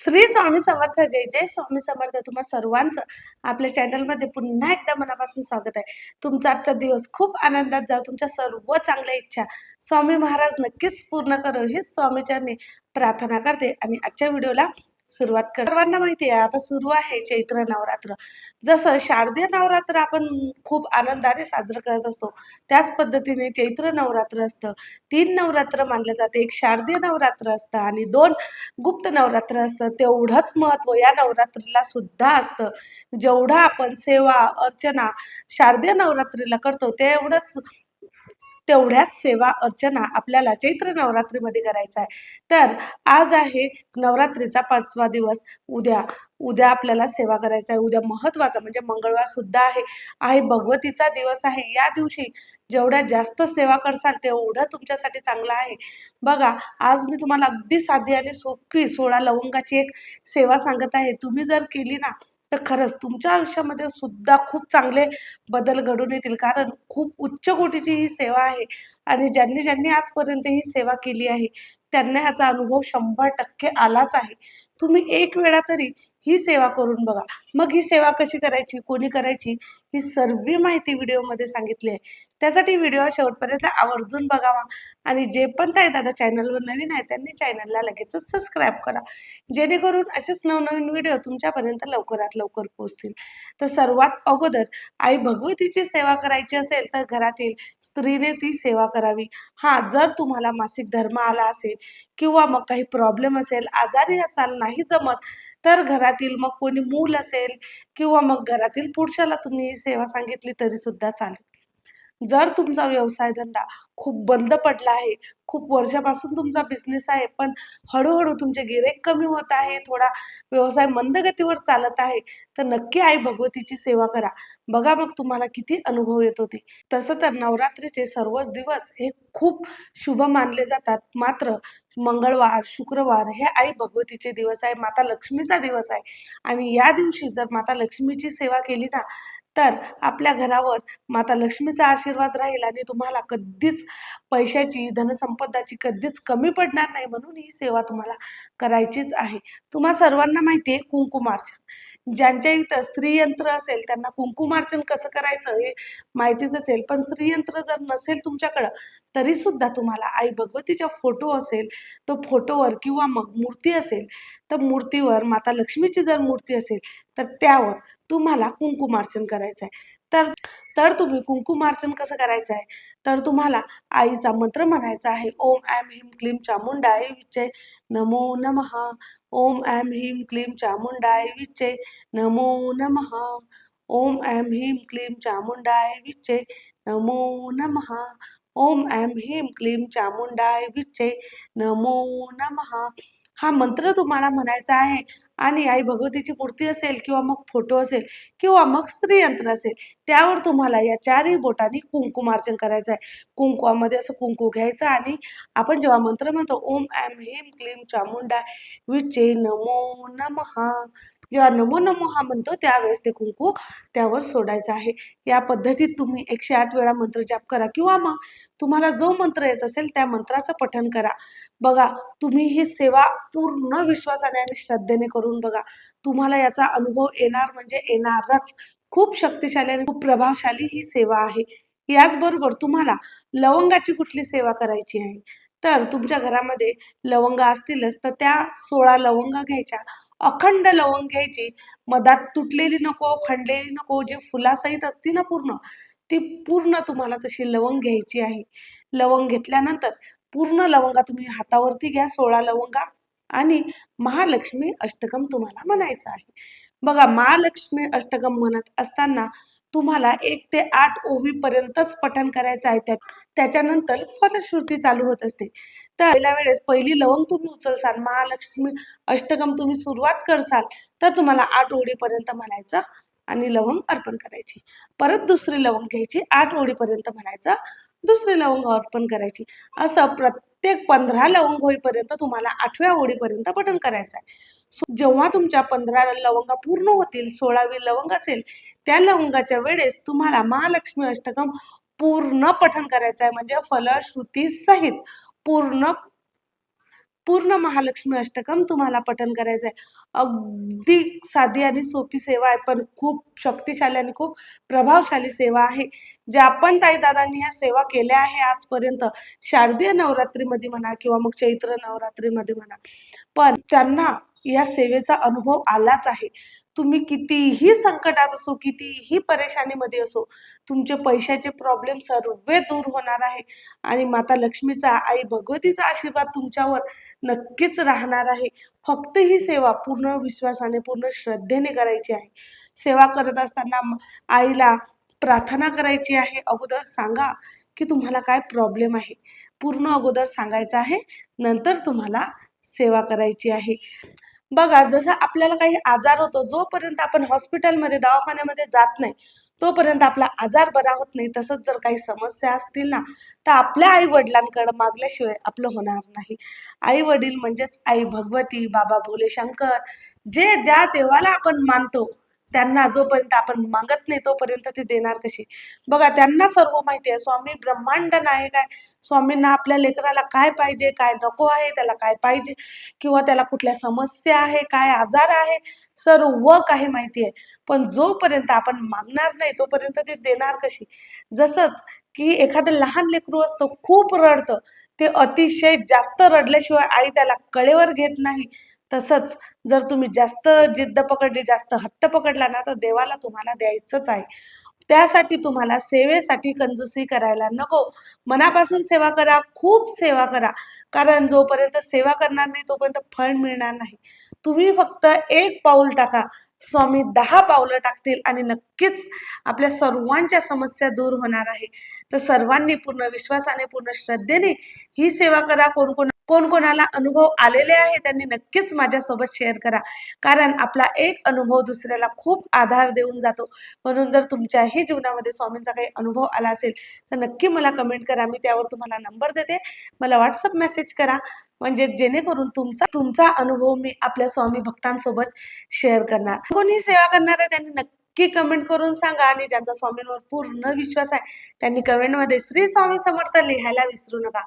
श्री स्वामी समर्थ. जय जय स्वामी समर्थ. तुम्हा सर्वांचं आपल्या चॅनलमध्ये पुन्हा एकदा मनापासून स्वागत आहे. तुमचा आजचा दिवस खूप आनंदात जाऊ. तुमच्या सर्व चांगल्या इच्छा स्वामी महाराज नक्कीच पूर्ण करो हे स्वामीचरणी प्रार्थना करते आणि आजच्या व्हिडिओला सुरुवात कर. सर्वांना माहिती आहे आता सुरू आहे चैत्र नवरात्र. जसं शारदीय नवरात्र आपण खूप आनंदाने साजरं करत असतो, त्याच पद्धतीने चैत्र नवरात्र असतं. 3 नवरात्र मानले जाते. एक शारदीय नवरात्र असतं आणि 2 गुप्त नवरात्र असतं. तेवढंच महत्व या नवरात्रीला सुद्धा असतं. जेवढा आपण सेवा अर्चना शारदीय नवरात्रीला करतो तेवढ्याच सेवा अर्चना आपल्याला चैत्र नवरात्रीमध्ये करायचा आहे. तर आज आहे नवरात्रीचा 5वा दिवस. उद्या आपल्याला सेवा करायचा आहे. उद्या महत्वाचा म्हणजे मंगळवार सुद्धा आहे भगवतीचा दिवस आहे. या दिवशी जेवढ्या जास्त सेवा करसाल तेवढं तुमच्यासाठी चांगलं आहे. बघा, आज मी तुम्हाला अगदी साधी आणि सोपी 16 लवंगाची एक सेवा सांगत आहे. तुम्ही जर केली ना तर खरंच तुमच्या आयुष्यामध्ये सुद्धा खूप चांगले बदल घडून येतील. कारण खूप उच्च कोटीची ही सेवा आहे आणि ज्यांनी ज्यांनी आजपर्यंत ही सेवा केली आहे त्यांना ह्याचा अनुभव 100% आलाच आहे. तुम्ही एक वेळा तरी ही सेवा करून बघा. मग ही सेवा कशी करायची, कोणी करायची, ही सर्व माहिती व्हिडिओमध्ये सांगितली आहे. त्यासाठी व्हिडिओ शेवटपर्यंत आवर्जून बघावा आणि जे पण ताई दादा चॅनलवर नवीन आहे त्यांनी चॅनलला लगेचच सबस्क्राईब करा, जेणेकरून असेच नवनवीन व्हिडिओ तुमच्यापर्यंत लवकरात लवकर पोहोचतील. तर सर्वात अगोदर आई भगवतीची सेवा करायची असेल तर घरातील स्त्रीने ती सेवा करावी. जर तुम्हाला मासिक धर्म आला असेल किंवा मग काही प्रॉब्लेम असेल, आजारी असाल, नाही जमत, तर घरातील मग कोणी मूल असेल किंवा मग घरातील पुरुषाला तुम्ही ही सेवा सांगितली तरी सुद्धा चालेल. जर तुमचा व्यवसाय धंदा खूप बंद पडला आहे, खूप वर्षापासून तुमचा बिझनेस आहे, पण हळूहळू तुमचे गिराईक कमी होत आहे, थोडा व्यवसाय मंद गतीवर चालत आहे, तर नक्की आई भगवतीची सेवा करा. बघा मग तुम्हाला किती अनुभव येत होते. तसं तर नवरात्रीचे सर्वच दिवस हे खूप शुभ मानले जातात. मात्र मंगळवार, शुक्रवार हे आई भगवतीचे दिवस आहे, माता लक्ष्मीचा दिवस आहे आणि या दिवशी जर माता लक्ष्मीची सेवा केली ना, तर आपल्या घरावर माता लक्ष्मीचा आशीर्वाद राहील आणि तुम्हाला कधीच पैशाची, धनसंपदाची कधीच कमी पडणार नाही. म्हणून ही सेवा तुम्हाला करायचीच आहे. तुम्हा सर्वांना माहिती आहे कुंकुमार्चन. ज्यांच्या इथं स्त्रीयंत्र असेल त्यांना कुंकुमार्चन कसं करायचं हे माहितीच असेल. पण स्त्रीयंत्र जर नसेल तुमच्याकडं तरी सुद्धा तुम्हाला आई भगवतीचा फोटो असेल, तो फोटोवर किंवा मग मूर्ती असेल, तर मूर्तीवर माता लक्ष्मीची जर मूर्ती असेल तर त्यावर तुम्हाला कुंकुमार्चन करायचं आहे. तर तर तुम्ही कुंकुमार्चन कसं करायचं आहे, तर तुम्हाला आईचा मंत्र म्हणायचा आहे. ओम ऐं ह्रीं क्लीं चामुंडाय विच्चे नमो नमः. ओम ऐं ह्रीं क्लीं चामुंडाय विच्चे नमो नमः. ओम ऐं ह्रीं क्लीं चामुंडाय विच्चे नमो नमः. ओम ऐं ह्रीं क्लीं चामुंडाय विच्चे नमो नमः. हा मंत्र तुम्हाला म्हणायचा आहे आणि आई भगवतीची मूर्ती असेल किंवा मग फोटो असेल किंवा मग स्त्रीयंत्र असेल, त्यावर तुम्हाला या 4ही बोटांनी कुंकुमार्चन करायचं आहे. कुंकवामध्ये असं कुंकू घ्यायचं आणि आपण जेव्हा मंत्र म्हणतो ओम ऐं ह्रीं क्लीं चामुंडाय विच्चे नमो नमः, जेव्हा नमो नमो हा म्हणतो त्यावेळेस ते कुंकू त्यावर सोडायचं आहे. या पद्धतीत तुम्ही 108 वेळा मंत्र जाप करा किंवा मग तुम्हाला जो मंत्र येत असेल त्या मंत्राचं पठण करा. बघा, तुम्ही ही सेवा पूर्ण विश्वासाने आणि श्रद्धेने करून बघा. तुम्हाला याचा अनुभव येणार म्हणजे येणारच. खूप शक्तिशाली आणि खूप प्रभावशाली ही सेवा आहे. याचबरोबर तुम्हाला लवंगाची कुठली सेवा करायची आहे, तर तुमच्या घरामध्ये लवंगा असतीलच तर त्या 16 लवंगा घ्यायच्या. अखंड लवंग घ्यायची, मधात तुटलेली नको, खंडलेली नको, जी फुलासहित असती ना पूर्ण, ती पूर्ण तुम्हाला तशी लवंग घ्यायची आहे. लवंग घेतल्यानंतर पूर्ण लवंगा तुम्ही हातावरती घ्या, 16 लवंगा, आणि महालक्ष्मी अष्टकम तुम्हाला म्हणायचं आहे. बघा, महालक्ष्मी अष्टकम म्हणत असताना तुम्हाला 1 ते 8 ओवीपर्यंतच पठण करायचं आहे. त्याच्यानंतर फलश्रुती चालू होत असते. तर पहिल्या वेळेस पहिली लवंग तुम्ही उचलसाल, महालक्ष्मी अष्टकम तुम्ही सुरुवात करसाल, तर तुम्हाला 8 ओळीपर्यंत म्हणायचं आणि लवंग अर्पण करायची. परत दुसरी लवंग घ्यायची, 8 ओळीपर्यंत म्हणायचं, दुसरी लवंग अर्पण करायची. असं प्रत्येक 15 लवंग होईपर्यंत तुम्हाला 8व्या ओळीपर्यंत पठण करायचं आहे. जेव्हा तुमच्या 15 लवंगा पूर्ण होतील, 16वी लवंग असेल, त्या लवंगाच्या वेळेस तुम्हाला महालक्ष्मी अष्टकम पूर्ण पठण करायचं आहे. म्हणजे फलश्रुती सहित पूर्ण पूर्ण महालक्ष्मी अष्टकम तुम्हाला पठण करायचं आहे. अगदी साधी आणि सोपी सेवा आहे, पण खूप शक्तिशाली आणि खूप प्रभावशाली सेवा आहे. ज्या आपण ताईदादांनी ह्या सेवा केल्या आहे आजपर्यंत, शारदीय नवरात्रीमध्ये म्हणा किंवा मग चैत्र नवरात्रीमध्ये म्हणा, पण त्यांना या सेवेचा अनुभव आलाच आहे. तुम्ही कितीही संकटात असो, कितीही परेशानीमध्ये असो, तुमचे पैशाचे प्रॉब्लेम सर्व दूर होणार आहे आणि माता लक्ष्मीचा, आई भगवतीचा आशीर्वाद तुमच्यावर नक्कीच राहणार आहे. फक्त ही सेवा पूर्ण विश्वासाने, पूर्ण श्रद्धेने करायची आहे. सेवा करत असताना आईला प्रार्थना करायची आहे. अगोदर सांगा की तुम्हाला काय प्रॉब्लेम आहे. पूर्ण अगोदर सांगायचं आहे, नंतर तुम्हाला सेवा करायची आहे. बघा, जसं आपल्याला काही आजार होतो, जोपर्यंत आपण हॉस्पिटलमध्ये, दवाखान्यामध्ये जात नाही, तोपर्यंत आपला आजार बरा होत नाही. तसंच जर काही समस्या असतील ना, तर आपल्या आई-वडिलांकडे मागल्याशिवाय आपलं होणार नाही. आई-वडील म्हणजेच आई भगवती, बाबा भोले शंकर, जे ज्या देवाला आपण मानतो, त्यांना जोपर्यंत आपण मागत नाही, तोपर्यंत ते देणार कसे? बघा, त्यांना सर्व माहिती आहे. स्वामी ब्रह्मांड नायक आहे. स्वामींना आपल्या लेकराला काय पाहिजे, काय नको आहे, त्याला काय पाहिजे किंवा त्याला कुठल्या समस्या आहे, काय आजार आहे, सर्व काही माहिती आहे. पण जोपर्यंत आपण मागणार नाही, तोपर्यंत ते देणार कशी? जसंच की एखादं लहान लेकरू असतं, खूप रडतं. ते अतिशय जास्त रडल्याशिवाय आई त्याला कळेवर घेत नाही. तसंच जर तुम्ही जास्त जिद्द पकडली, जास्त हट्ट पकडला ना, तर देवाला तुम्हाला द्यायचंच आहे. त्यासाठी तुम्हाला सेवेसाठी कंजूसी करायला नको. मनापासून सेवा करा, खूप सेवा करा. कारण जोपर्यंत सेवा करणार नाही, तोपर्यंत फळ मिळणार नाही. तुम्ही फक्त एक पाऊल टाका, स्वामी 10 पावलं टाकतील आणि नक्कीच आपल्या सर्वांच्या समस्या दूर होणार आहे. तर सर्वांनी पूर्ण विश्वासाने, पूर्ण श्रद्धेने ही सेवा करा. कोणाला अनुभव आलेले आहे त्यांनी नक्कीच माझ्यासोबत शेअर करा. कारण आपला एक अनुभव दुसऱ्याला खूप आधार देऊन जातो. म्हणून जर तुमच्याही जीवनामध्ये स्वामींचा काही अनुभव आला असेल, तर नक्की मला कमेंट करा. मी त्यावर तुम्हाला नंबर देते. मला WhatsApp मेसेज करा. म्हणजे जेणेकरून तुमचा अनुभव मी आपल्या स्वामी भक्तांसोबत शेअर करणार. कोणी सेवा करणार आहे त्यांनी नक्की कमेंट करून सांगा. आणि ज्यांचा स्वामींवर पूर्ण विश्वास आहे त्यांनी कमेंटमध्ये श्री स्वामी समर्थ लिहायला विसरू नका.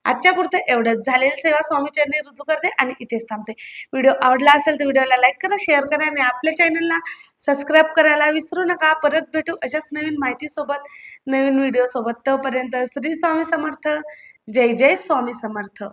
आजच्या पुरतं एवढंच. झालेली सेवा स्वामी चरणी रुजू करते आणि इथेच थांबते. व्हिडिओ आवडला असेल तर व्हिडिओला लाईक करा, शेअर करा आणि आपल्या चॅनलला सबस्क्राईब करायला विसरू नका. परत भेटू अशाच नवीन माहितीसोबत, नवीन व्हिडिओ सोबत. तोपर्यंत श्री स्वामी समर्थ. जय जय स्वामी समर्थ.